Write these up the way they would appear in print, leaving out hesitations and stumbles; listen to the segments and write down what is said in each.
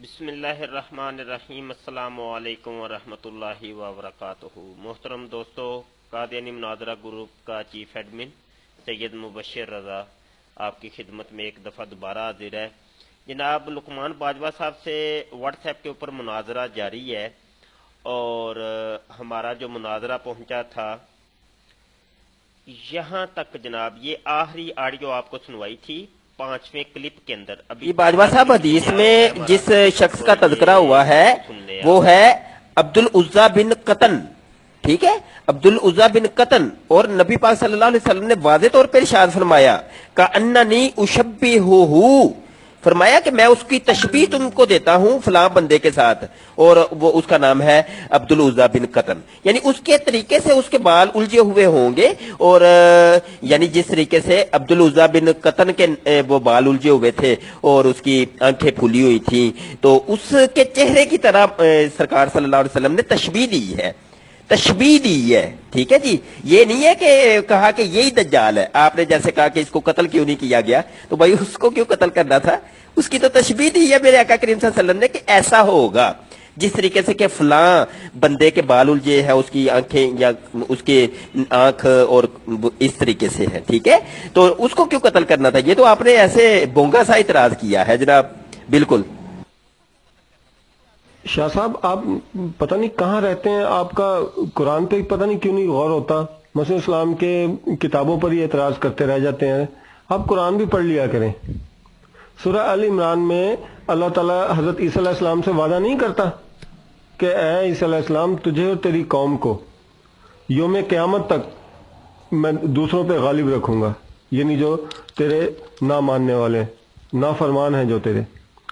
بسم اللہ الرحمن الرحیم۔ السلام علیکم ورحمۃ اللہ وبرکاتہ۔ محترم دوستو، قادیانی مناظرہ گروپ کا چیف ایڈمن سید مبشر رضا آپ کی خدمت میں ایک دفعہ دوبارہ حاضر ہے۔ جناب لقمان باجوہ صاحب سے واٹس ایپ کے اوپر مناظرہ جاری ہے، اور ہمارا جو مناظرہ پہنچا تھا یہاں تک جناب، یہ آخری آڈیو آپ کو سنوائی تھی 5ویں کلپ کے اندر۔ ابھی باجوہ صاحب، حدیث میں جس شخص کا تذکرہ ہوا ہے وہ ہے عبد العزیٰ بن قطن، ٹھیک ہے، عبد العزیٰ بن قطن، اور نبی پاک صلی اللہ علیہ وسلم نے واضح طور پر ارشاد فرمایا کأننی اشبہہ، فرمایا کہ میں اس کی تشبیہ تم کو دیتا ہوں فلاں بندے کے ساتھ، اور وہ اس کا نام ہے عبد العزیٰ بن قطن، یعنی اس کے طریقے سے اس کے بال الجھے ہوئے ہوں گے، اور یعنی جس طریقے سے عبد العزیٰ بن قطن کے وہ بال الجھے ہوئے تھے اور اس کی آنکھیں پھولی ہوئی تھیں، تو اس کے چہرے کی طرح سرکار صلی اللہ علیہ وسلم نے تشبیہ دی ہے، تشبیہ دی ہے، ٹھیک ہے جی۔ یہ نہیں ہے کہ کہا کہ یہی دجال ہے، آپ نے جیسے کہا کہ اس کو قتل کیوں نہیں کیا گیا، تو بھائی اس کو کیوں قتل کرنا تھا؟ اس کی تو تشبیہ دی ہے میرے آقا کریم صلی اللہ علیہ وسلم نے کہ ایسا ہوگا، جس طریقے سے کہ فلاں بندے کے بال الجھے ہے، اس کی آنکھیں یا اس کے آنکھ اور اس طریقے سے ہے، ٹھیک ہے، تو اس کو کیوں قتل کرنا تھا؟ یہ تو آپ نے ایسے بونگا سا اعتراض کیا ہے جناب، بالکل۔ شاہ صاحب، آپ پتہ نہیں کہاں رہتے ہیں، آپ کا قرآن پہ پتہ نہیں کیوں نہیں غور ہوتا، مسیح اسلام کے کتابوں پر ہی اعتراض کرتے رہ جاتے ہیں۔ آپ قرآن بھی پڑھ لیا کریں۔ سورہ آل عمران میں اللہ تعالیٰ حضرت عیسیٰ علیہ السلام سے وعدہ نہیں کرتا کہ اے عیسیٰ علیہ السلام، تجھے اور تیری قوم کو یوم قیامت تک میں دوسروں پہ غالب رکھوں گا، یعنی جو تیرے نہ ماننے والے نافرمان ہیں جو تیرے،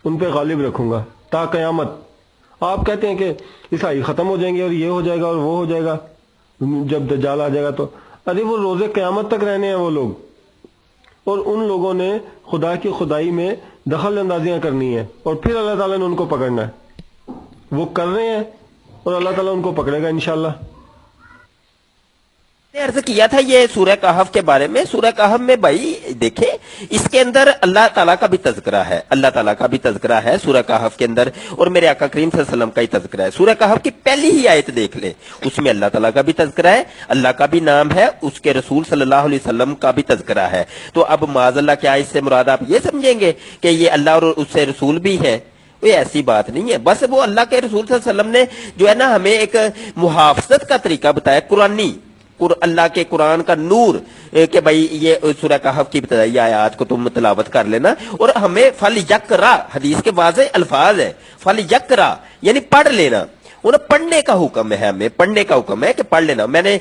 ان پہ غالب رکھوں گا تا قیامت۔ آپ کہتے ہیں کہ عیسائی ختم ہو جائیں گے اور یہ ہو جائے گا اور وہ ہو جائے گا جب دجال آ جائے گا، تو ارے وہ روزے قیامت تک رہنے ہیں وہ لوگ، اور ان لوگوں نے خدا کی خدائی میں دخل اندازیاں کرنی ہیں، اور پھر اللہ تعالیٰ نے ان کو پکڑنا ہے۔ وہ کر رہے ہیں اور اللہ تعالیٰ ان کو پکڑے گا انشاءاللہ۔ عرض کیا تھا یہ سورہ کہف کے بارے میں۔ سورہ کہف میں بھائی دیکھیں، اس کے اندر اللہ تعالیٰ کا بھی تذکرہ ہے، اللہ تعالیٰ کا بھی تذکرہ ہے سورہ کہف کے اندر، اور میرے آقا کریم صلی اللہ علیہ وسلم کا ہی تذکرہ ہے۔ سورہ کہف کی پہلی ہی آیت دیکھ لیں، اس میں اللہ تعالیٰ کا بھی تذکرہ ہے، اللہ کا بھی نام ہے، اس کے رسول صلی اللہ علیہ وسلم کا بھی تذکرہ ہے۔ تو اب معاذ اللہ کیا اس سے مراد آپ یہ سمجھیں گے کہ یہ اللہ اور اس سے رسول بھی ہے؟ کوئی ایسی بات نہیں ہے، بس وہ اللہ کے رسول صلی اللہ علیہ وسلم نے جو ہے نا ہمیں ایک محافظت کا طریقہ بتایا، قرآنی، اللہ کے قرآن کا نور، کہ بھائی یہ سورہ کہف کی ابتدائی آیات کو تم تلاوت کر لینا، اور ہمیں فل یقرا، حدیث کے واضح الفاظ ہے، فل یقرا یعنی پڑھ لینا، انہیں پڑھنے کا حکم ہے، ہمیں پڑھنے کا حکم ہے کہ پڑھ لینا۔ میں نے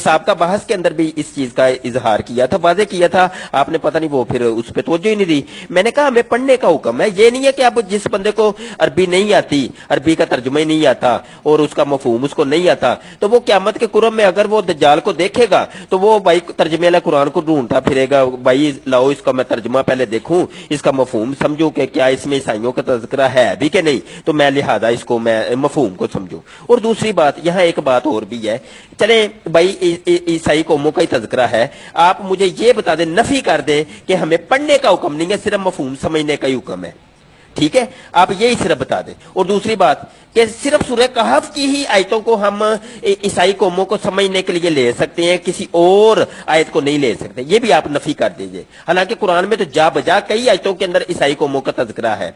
سابقہ بحث کے اندر بھی اس چیز کا اظہار کیا تھا، واضح کیا تھا، آپ نے پتہ نہیں وہ پھر اس پہ توجہ ہی نہیں دی۔ میں نے کہا ہمیں پڑھنے کا حکم ہے، یہ نہیں ہے کہ اب جس بندے کو عربی نہیں آتی، عربی کا ترجمہ ہی نہیں آتا اور اس کا مفہوم اس کو نہیں آتا، تو وہ قیامت کے قرب میں اگر وہ دجال کو دیکھے گا تو وہ بھائی ترجمے والا قرآن کو ڈھونڈتا پھرے گا، بھائی لاؤ اس کا میں ترجمہ پہلے دیکھوں، اس کا مفہوم سمجھوں کہ کیا اس میں عیسائیوں کا تذکرہ ہے بھی کہ نہیں، تو میں لہذا اس کو میں مفہوم کو سمجھوں۔ اور دوسری بات یہاں ایک بات اور بھی ہے، چلیں بھائی عیسائی قوموں کا ہی تذکرہ ہے، آپ مجھے یہ بتا دیں، نفی کر دیں کہ ہمیں پڑھنے کا حکم نہیں ہے، صرف مفہوم سمجھنے کا ہی حکم ہے، ٹھیک ہے، آپ یہی صرف بتا دیں۔ اور دوسری بات کہ صرف سورہ کہف کی ہی آیتوں کو ہم عیسائی قوموں کو سمجھنے کے لیے لے سکتے ہیں، کسی اور آیت کو نہیں لے سکتے، یہ بھی آپ نفی کر دیجئے۔ حالانکہ قرآن میں تو جا بجا کئی آیتوں کے اندر عیسائی قوموں کا تذکرہ ہے،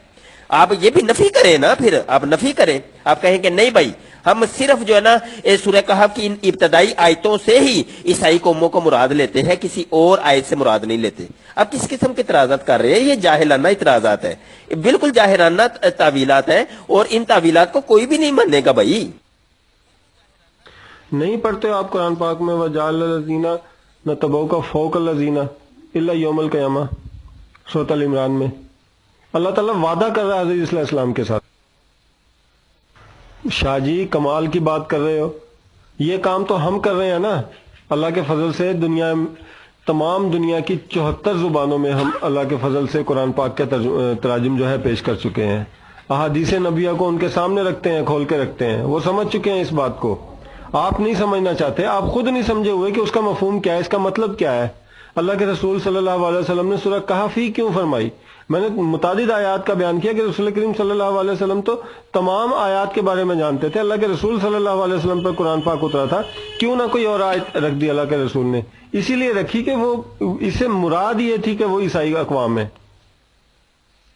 آپ یہ بھی نفی کریں نا، پھر آپ نفی کریں، آپ کہیں کہ نہیں بھائی ہم صرف جو ہے نا سورہ کہف کی ان ابتدائی آیتوں سے ہی عیسائی قوموں کو مراد لیتے ہیں، کسی اور آیت سے مراد نہیں لیتے۔ آپ کس قسم کے اعتراضات کر رہے ہیں؟ یہ جاہلانہ اعتراضات ہیں، بالکل جاہلانہ تعویلات ہیں، اور ان تعویلات کو کوئی بھی نہیں ماننے گا بھائی۔ نہیں پڑھتے آپ قرآن پاک میں وَجَعَلَ الَّذِينَ نَتَبَعُوكَ فَوْقَ الَّذِينَ إِلَّا يَوْمَ الْقِيَامَةِ، سورۃ آل عمران میں اللہ تعالیٰ وعدہ کر رہا ہے حضرت عیسیٰ علیہ السلام کے ساتھ۔ شاہ جی کمال کی بات کر رہے ہو، یہ کام تو ہم کر رہے ہیں نا، اللہ کے فضل سے تمام دنیا کی 74 زبانوں میں ہم اللہ کے فضل سے قرآن پاک کے تراجم جو ہے پیش کر چکے ہیں، احادیث نبیہ کو ان کے سامنے رکھتے ہیں، کھول کے رکھتے ہیں، وہ سمجھ چکے ہیں اس بات کو۔ آپ نہیں سمجھنا چاہتے، آپ خود نہیں سمجھے ہوئے کہ اس کا مفہوم کیا ہے، اس کا مطلب کیا ہے۔ اللہ کے رسول صلی اللہ علیہ وسلم نے سورہ کہف ہی کیوں فرمائی؟ میں نے متعدد آیات کا بیان کیا کہ رسول کریم صلی اللہ علیہ وسلم تو تمام آیات کے بارے میں جانتے تھے. اللہ کے رسول صلی اللہ علیہ وسلم پر قرآن پاک اترا تھا، کیوں نہ کوئی اور آیت رکھ دی اللہ کے رسول نے؟ اسی لیے رکھی کہ وہ اس سے مراد یہ تھی کہ وہ عیسائی اقوام ہے.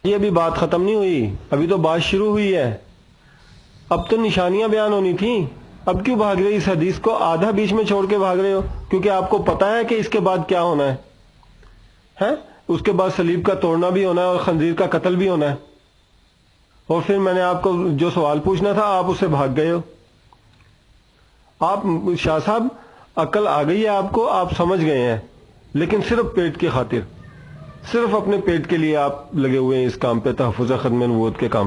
یہ ابھی بات ختم نہیں ہوئی، ابھی تو بات شروع ہوئی ہے. اب تو نشانیاں بیان ہونی تھیں. اب کیوں بھاگ رہے اس حدیث کو آدھا بیچ میں چھوڑ کے بھاگ رہے ہو؟ کیونکہ آپ کو پتا ہے کہ اس کے بعد کیا ہونا ہے. اس کے بعد صلیب کا توڑنا بھی ہونا ہے اور خنزیر کا قتل بھی ہونا ہے. اور پھر میں نے آپ کو جو سوال پوچھنا تھا آپ اس سے بھاگ گئے ہو. آپ شاہ صاحب عقل آ گئی ہے آپ کو، آپ سمجھ گئے ہیں، لیکن صرف پیٹ کی خاطر، صرف اپنے پیٹ کے لیے آپ لگے ہوئے ہیں اس کام پہ، تحفظ ختم نبوت کے کام.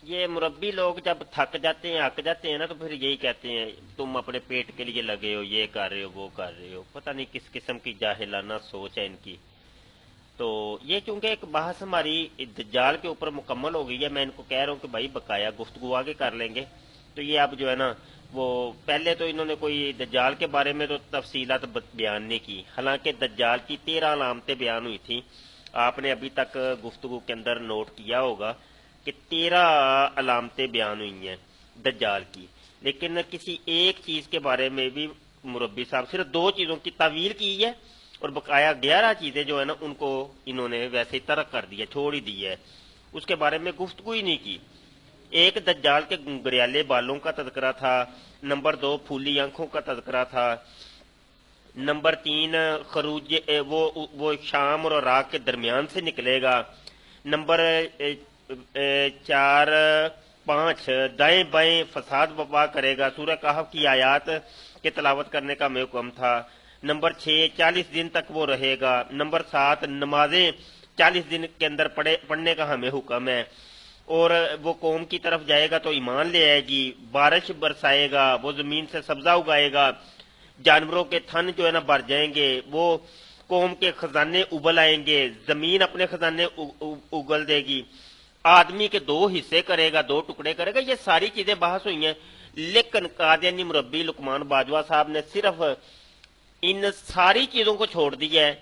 یہ مربی لوگ جب تھک جاتے ہیں، ہک جاتے ہیں نا، تو پھر یہی کہتے ہیں تم اپنے پیٹ کے لیے لگے ہو، یہ کر رہے ہو، وہ کر رہے ہو. پتہ نہیں کس قسم کی جاہلانہ سوچ ہے ان کی. تو یہ چونکہ ایک بحث ہماری دجال کے اوپر مکمل ہو گئی ہے، میں ان کو کہہ رہا ہوں کہ بھائی بقایا گفتگو آگے کر لیں گے. تو یہ اب جو ہے نا وہ پہلے تو انہوں نے کوئی دجال کے بارے میں تو تفصیلات بیان نہیں کی، حالانکہ دجال کی 13 علامتیں بیان ہوئی تھیں. آپ نے ابھی تک گفتگو کے اندر نوٹ کیا ہوگا کہ 13 علامتیں بیان ہوئی ہیں دجال کی، لیکن کسی ایک چیز کے بارے میں بھی مربی صاحب صرف 2 چیزوں کی تعویل کی ہے، اور بقایا 11 چیزیں جو ہے نا ان کو انہوں نے ویسے ہی ترک کر دیا، چھوڑ ہی دی ہے، اس کے بارے میں گفتگو ہی نہیں کی. ایک دجال کے گنگریالے بالوں کا تذکرہ تھا، نمبر 2 پھولی آنکھوں کا تذکرہ تھا، نمبر 3 خروج وہ شام اور عراق کے درمیان سے نکلے گا، نمبر 4 5 دائیں بائیں فساد وبا کرے گا، سورہ کہف کی آیات کے تلاوت کرنے کا ہمیں حکم تھا، نمبر 6 40 دن تک وہ رہے گا، نمبر 7 نمازیں 40 دن کے اندر پڑھنے کا ہمیں حکم ہے، اور وہ قوم کی طرف جائے گا تو ایمان لے آئے گی، بارش برسائے گا، وہ زمین سے سبزہ اگائے گا، جانوروں کے تھن جو ہے نا بھر جائیں گے، وہ قوم کے خزانے ابل آئیں گے، زمین اپنے خزانے اگل دے گی، آدمی کے 2 حصے کرے گا، 2 ٹکڑے کرے گا. یہ ساری چیزیں بحث ہوئی ہیں، لیکن قادیانی مربی لقمان باجوہ صاحب نے صرف ان ساری چیزوں کو چھوڑ دیا ہے،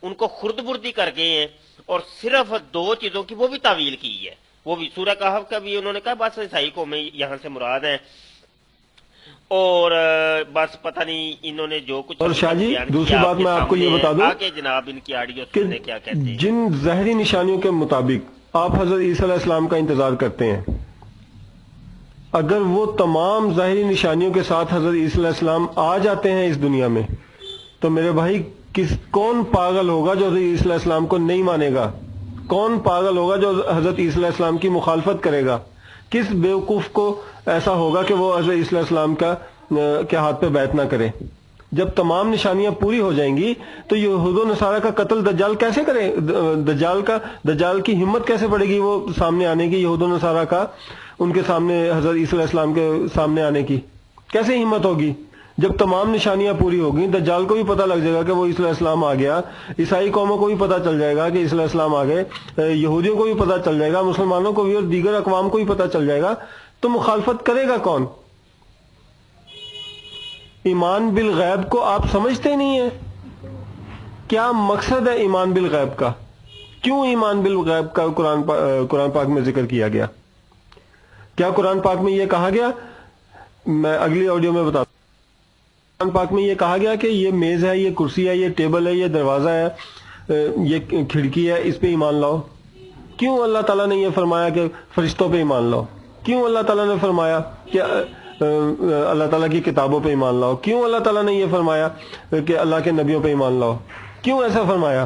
ان کو خرد بردی کر گئے ہیں، اور صرف 2 چیزوں کی وہ بھی تعویل کی ہے. وہ بھی سورہ کہف کا بھی انہوں نے کہا بس عیسائی قومیں یہاں سے مراد ہیں، اور بس پتہ نہیں انہوں نے جو کچھ. اور شاہ جی دوسری بات میں آپ کو یہ بتا دوں آگے جناب ان کی آڈیو سننے کیا کہتے ہیں. جن ظاہری نشانیوں کے مطابق آپ حضرت عیسیٰ علیہ السلام کا انتظار کرتے ہیں، اگر وہ تمام ظاہری نشانیوں کے ساتھ حضرت عیسیٰ علیہ السلام آ جاتے ہیں اس دنیا میں، تو میرے بھائی کون پاگل ہوگا جو حضرت عیسیٰ علیہ السلام کو نہیں مانے گا؟ کون پاگل ہوگا جو حضرت عیسیٰ علیہ السلام کی مخالفت کرے گا؟ کس بیوقوف کو ایسا ہوگا کہ وہ حضرت عیسیٰ علیہ السلام کے ہاتھ پہ بیعت نہ کرے؟ جب تمام نشانیاں پوری ہو جائیں گی تو یہود و نصارہ کا قتل دجال کیسے کرے؟ دجال کی ہمت کیسے پڑے گی وہ سامنے آنے کی؟ یہود و نصارہ کا ان کے سامنے حضرت عیسیٰ علیہ السلام کے سامنے آنے کی کیسے ہمت ہوگی؟ جب تمام نشانیاں پوری ہوگی، دجال کو بھی پتہ لگ جائے گا کہ وہ عیسیٰ علیہ السلام آ گیا، عیسائی قوموں کو بھی پتہ چل جائے گا کہ عیسیٰ علیہ السلام آ گئے، یہودیوں کو بھی پتہ چل جائے گا، مسلمانوں کو بھی اور دیگر اقوام کو بھی پتہ چل جائے گا، تو مخالفت کرے گا کون؟ ایمان بالغیب کو آپ سمجھتے نہیں ہیں؟ کیا مقصد ہے ایمان بالغیب کا؟ کیوں ایمان بالغیب کا قرآن پاک میں ذکر کیا گیا؟ کیا قرآن پاک میں یہ کہا گیا؟ میں اگلی آڈیو میں بتاتا ہوں. قرآن پاک میں یہ کہا گیا کہ یہ میز ہے، یہ کرسی ہے، یہ ٹیبل ہے، یہ دروازہ ہے، یہ کھڑکی ہے، اس پہ ایمان لاؤ. کیوں اللہ تعالیٰ نے یہ فرمایا کہ فرشتوں پہ ایمان لاؤ؟ کیوں اللہ تعالیٰ نے فرمایا کہ اللہ تعالیٰ کی کتابوں پہ ایمان لاؤ؟ کیوں اللہ تعالیٰ نے یہ فرمایا کہ اللہ کے نبیوں پہ ایمان لاؤ؟ کیوں ایسا فرمایا؟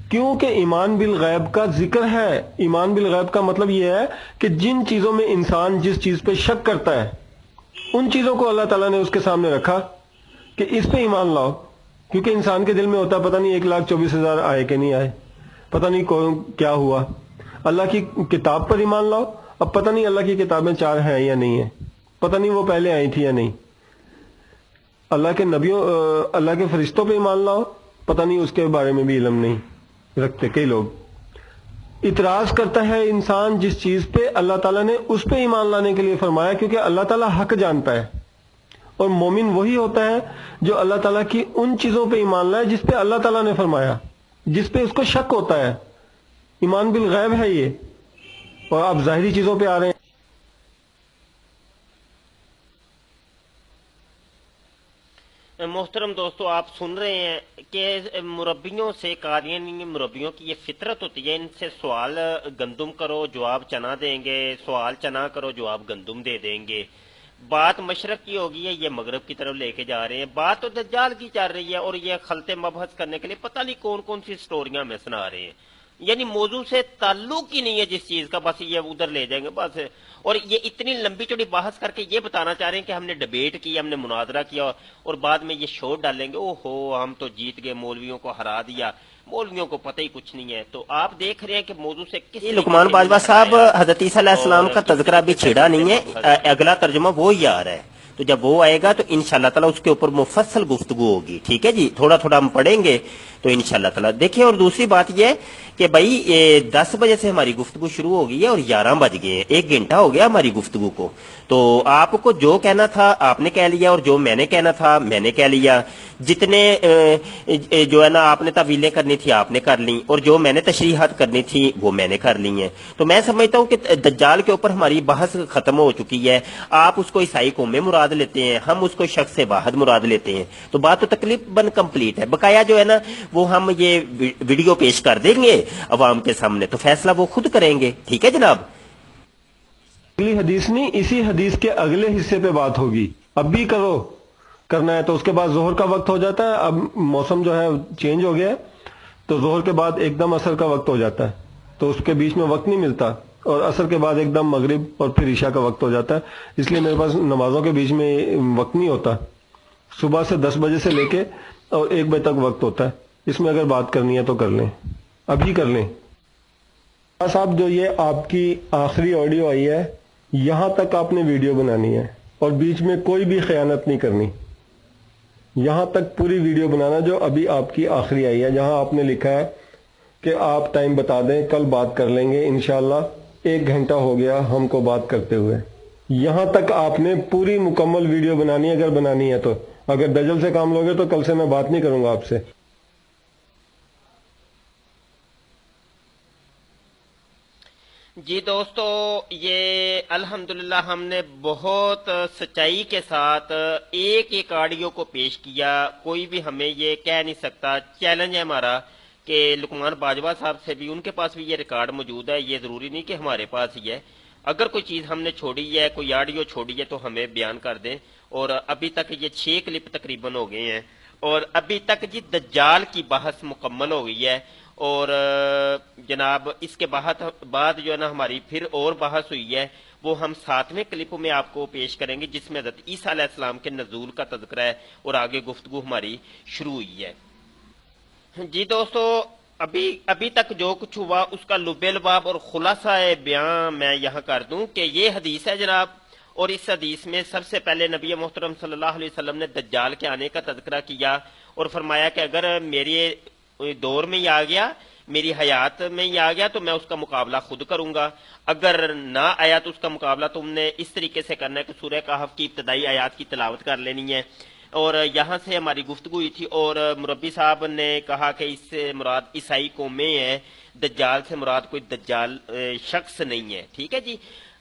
کیونکہ ایمان بالغیب کا ذکر ہے. ایمان بالغیب کا مطلب یہ ہے کہ جن چیزوں میں انسان جس چیز پہ شک کرتا ہے ان چیزوں کو اللہ تعالیٰ نے اس کے سامنے رکھا کہ اس پہ ایمان لاؤ. کیونکہ انسان کے دل میں ہوتا ہے پتہ نہیں 1,24,000 آئے کہ نہیں آئے، پتہ نہیں کیا ہوا. اللہ کی کتاب پر ایمان لاؤ، اب پتہ نہیں اللہ کی کتابیں 4 ہیں یا نہیں ہیں، پتہ نہیں وہ پہلے آئی تھی یا نہیں. اللہ کے نبیوں اللہ کے فرشتوں پہ ایمان لاؤ، پتہ نہیں اس کے بارے میں بھی علم نہیں رکھتے کئی لوگ. اعتراض کرتا ہے انسان جس چیز پہ اللہ تعالیٰ نے اس پہ ایمان لانے کے لیے فرمایا، کیونکہ اللہ تعالیٰ حق جانتا ہے، اور مومن وہی ہوتا ہے جو اللہ تعالیٰ کی ان چیزوں پہ ایمان لائے جس پہ اللہ تعالیٰ نے فرمایا، جس پہ اس کو شک ہوتا ہے. ایمان بالغیب ہے یہ، اور آپ ظاہری چیزوں پہ آ رہے ہیں. محترم دوستو، آپ سن رہے ہیں کہ مربیوں سے، قادیانی مربیوں کی یہ فطرت ہوتی ہے، ان سے سوال گندم کرو جواب چنا دیں گے، سوال چنا کرو جواب گندم دے دیں گے. بات مشرق کی ہوگی ہے، یہ مغرب کی طرف لے کے جا رہے ہیں. بات تو دجال کی چل رہی ہے، اور یہ خلط مبحث کرنے کے لیے پتہ نہیں کون کون سی سٹوریاں میں سنا رہے ہیں. یعنی موضوع سے تعلق ہی نہیں ہے جس چیز کا، بس یہ ادھر لے جائیں گے بس. اور یہ اتنی لمبی چوڑی بحث کر کے یہ بتانا چاہ رہے ہیں کہ ہم نے ڈیبیٹ کی، ہم نے مناظرہ کیا، اور بعد میں یہ شو ڈالیں گے او ہو ہم تو جیت گئے، مولویوں کو ہرا دیا. مولویوں کو پتہ ہی کچھ نہیں ہے. تو آپ دیکھ رہے ہیں کہ موضوع سے کس لقمان باجوہ صاحب حضرت عیسیٰ علیہ السلام کا تذکرہ ابھی چھیڑا نہیں ہے، اگلا ترجمہ وہی آ رہا ہے. تو جب وہ آئے گا تو انشاءاللہ تعالیٰ اس کے اوپر مفصل گفتگو ہوگی. ٹھیک ہے جی، تھوڑا تھوڑا ہم پڑھیں گے تو انشاءاللہ تعالیٰ. دیکھیں، اور دوسری بات یہ ہے کہ بھائی 10 بجے سے ہماری گفتگو شروع ہو گئی ہے اور 11 بج گئے ہیں، 1 گھنٹہ ہو گیا ہماری گفتگو کو. تو آپ کو جو کہنا تھا آپ نے کہہ لیا، اور جو میں نے کہنا تھا میں نے کہہ لیا. جتنے جو ہے نا آپ نے تعویلیں کرنی تھی آپ نے کر لیں، اور جو میں نے تشریحات کرنی تھی وہ میں نے کر لی ہیں. تو میں سمجھتا ہوں کہ دجال کے اوپر ہماری بحث ختم ہو چکی ہے. آپ اس کو عیسائی قوم میں مراد لیتے ہیں، ہم اس کو شخص واحد مراد لیتے ہیں. تو بات تو تقریباً کمپلیٹ ہے. بقایا جو ہے نا وہ ہم یہ ویڈیو پیش کر دیں گے عوام کے سامنے، تو فیصلہ وہ خود کریں گے. ٹھیک ہے جناب. اگلی حدیث نہیں، اسی حدیث کے اگلے حصے پہ بات ہوگی. اب بھی کرنا ہے تو اس کے بعد ظہر کا وقت ہو جاتا ہے. اب موسم جو ہے چینج ہو گیا ہے، تو ظہر کے بعد ایک دم عصر کا وقت ہو جاتا ہے، تو اس کے بیچ میں وقت نہیں ملتا. اور عصر کے بعد ایک دم مغرب اور پھر عشاء کا وقت ہو جاتا ہے. اس لیے میرے پاس نمازوں کے بیچ میں وقت نہیں ہوتا. صبح سے 10 بجے سے لے کے اور 1 بجے تک وقت ہوتا ہے. اس میں اگر بات کرنی ہے تو کر لیں، ابھی کر لیں. صاحب، جو یہ آپ کی آخری آڈیو آئی ہے، یہاں تک آپ نے ویڈیو بنانی ہے اور بیچ میں کوئی بھی خیانت نہیں کرنی. یہاں تک پوری ویڈیو بنانا جو ابھی آپ کی آخری آئی ہے، جہاں آپ نے لکھا ہے کہ آپ ٹائم بتا دیں کل بات کر لیں گے انشاءاللہ. 1 گھنٹہ ہو گیا ہم کو بات کرتے ہوئے. یہاں تک آپ نے پوری مکمل ویڈیو بنانی ہے اگر بنانی ہے تو. اگر دجل سے کام لوگے تو کل سے میں بات نہیں کروں گا آپ سے. جی دوستو، یہ الحمدللہ ہم نے بہت سچائی کے ساتھ ایک ایک آڈیو کو پیش کیا. کوئی بھی ہمیں یہ کہہ نہیں سکتا. چیلنج ہے ہمارا کہ لقمان باجوہ صاحب سے بھی، ان کے پاس بھی یہ ریکارڈ موجود ہے. یہ ضروری نہیں کہ ہمارے پاس ہی ہے. اگر کوئی چیز ہم نے چھوڑی ہے، کوئی آڈیو چھوڑی ہے تو ہمیں بیان کر دیں. اور ابھی تک یہ 6 کلپ تقریباً ہو گئے ہیں، اور ابھی تک جی دجال کی بحث مکمل ہو گئی ہے. اور جناب اس کے بعد جو ہے نا ہماری پھر اور بحث ہوئی ہے، وہ ہم 7ویں کلپ میں آپ کو پیش کریں گے، جس میں حضرت عیسیٰ علیہ السلام کے نزول کا تذکرہ ہے، اور آگے گفتگو ہماری شروع ہوئی ہے. جی دوستو، ابھی تک جو کچھ ہوا اس کا لب لباب اور خلاصہ بیان میں یہاں کر دوں کہ یہ حدیث ہے جناب. اور اس حدیث میں سب سے پہلے نبی محترم صلی اللہ علیہ وسلم نے دجال کے آنے کا تذکرہ کیا، اور فرمایا کہ اگر میرے دور میں ہی آ گیا، میری حیات میں ہی آ گیا تو میں اس کا مقابلہ خود کروں گا. اگر نہ آیا تو اس کا مقابلہ تم نے اس طریقے سے کرنا ہے کہ سورہ کہف کی ابتدائی آیات کی تلاوت کر لینی ہے. اور یہاں سے ہماری گفتگو ہوئی تھی، اور مربی صاحب نے کہا کہ اس سے مراد عیسائی قومیں ہیں، دجال سے مراد کوئی دجال شخص نہیں ہے. ٹھیک ہے جی.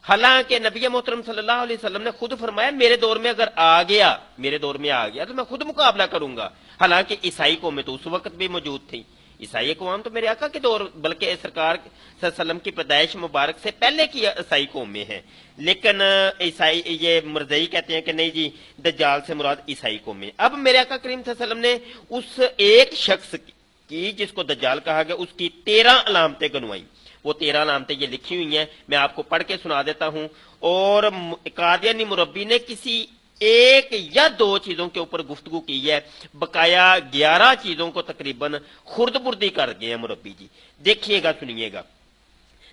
حالانکہ نبی محترم صلی اللہ علیہ وسلم نے خود فرمایا میرے دور میں اگر آ گیا تو میں خود مقابلہ کروں گا. حالانکہ عیسائی قومیں تو اس وقت بھی موجود تھیں. عیسائی قوم تو میرے آقا کے دور، بلکہ سرکار صلی اللہ علیہ وسلم کی پیدائش مبارک سے پہلے کی عیسائی قومیں ہیں. لیکن عیسائی یہ مرزئی کہتے ہیں کہ نہیں جی دجال سے مراد عیسائی قومیں. اب میرے آقا کریم صلی اللہ علیہ وسلم نے اس ایک شخص کی جس کو دجال کہا گیا اس کی 13 علامتیں گنوائیں. وہ 13 علامتیں یہ لکھی ہوئی ہیں، میں آپ کو پڑھ کے سنا دیتا ہوں. اور قادیانی مربی نے کسی 1 یا 2 چیزوں کے اوپر گفتگو کی ہے، بقایا 11 چیزوں کو تقریباً خرد بردی کر گئے ہیں مربی جی. دیکھیے گا، سنیے گا.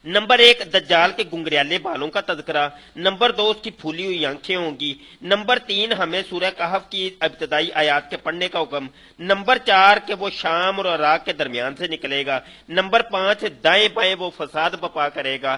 نمبر 1 دجال کے گنگریالے بالوں کا تذکرہ. نمبر 2 اس کی پھولی ہوئی آنکھیں ہوں گی. نمبر 3 ہمیں سورہ کہف کی ابتدائی آیات کے پڑھنے کا حکم. نمبر 4 کہ وہ شام اور عراق کے درمیان سے نکلے گا. نمبر 5 دائیں بائیں وہ فساد بپا کرے گا.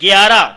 11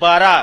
12